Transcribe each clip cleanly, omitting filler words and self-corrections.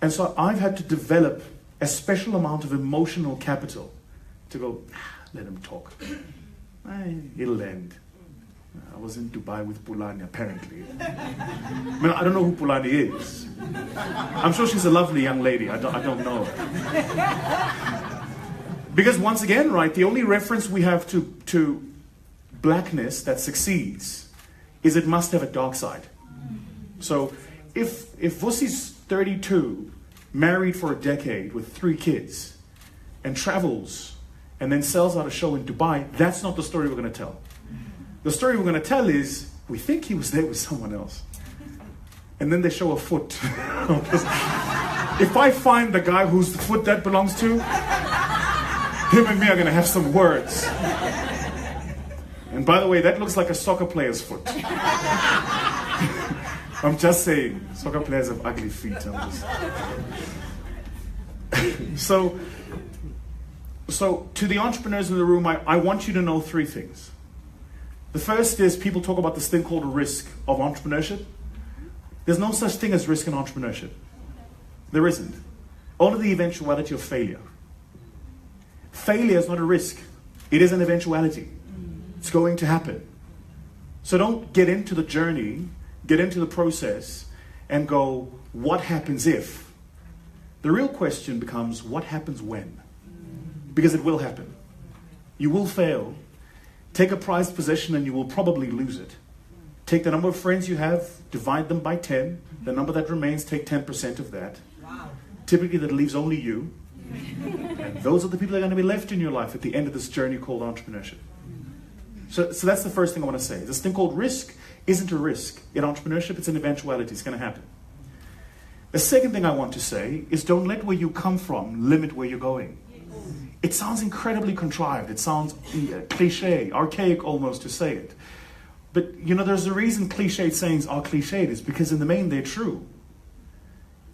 And so I've had to develop a special amount of emotional capital to go, let him talk. It'll end. I was in Dubai with Pulani, apparently. I mean, I don't know who Pulani is. I'm sure she's a lovely young lady. I don't know. Because once again, right, the only reference we have to blackness that succeeds is it must have a dark side. So if Vusi's 32, married for a decade with 3 kids, and travels and then sells out a show in Dubai, that's not the story we're going to tell. The story we're going to tell is, we think he was there with someone else. And then they show a foot. If I find the guy whose foot that belongs to, him and me are going to have some words. And by the way, that looks like a soccer player's foot. I'm just saying, soccer players have ugly feet. So to the entrepreneurs in the room, I want you to know 3 things. The first is, people talk about this thing called a risk of entrepreneurship. There's no such thing as risk in entrepreneurship. There isn't. Only the eventuality of failure. Failure is not a risk. It is an eventuality. It's going to happen. So don't get into the journey, get into the process, and go, what happens if? The real question becomes, what happens when? Because it will happen. You will fail. Take a prized possession and you will probably lose it. Take the number of friends you have, divide them by 10. The number that remains, take 10% of that. Wow. Typically that leaves only you. And those are the people that are going to be left in your life at the end of this journey called entrepreneurship. So that's the first thing I want to say. This thing called risk isn't a risk. In entrepreneurship, it's an eventuality. It's going to happen. The second thing I want to say is, don't let where you come from limit where you're going. It sounds incredibly contrived. It sounds cliche, archaic almost to say it. But, you know, there's a reason cliched sayings are cliched. It's because in the main they're true.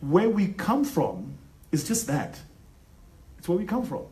Where we come from is just that. It's where we come from.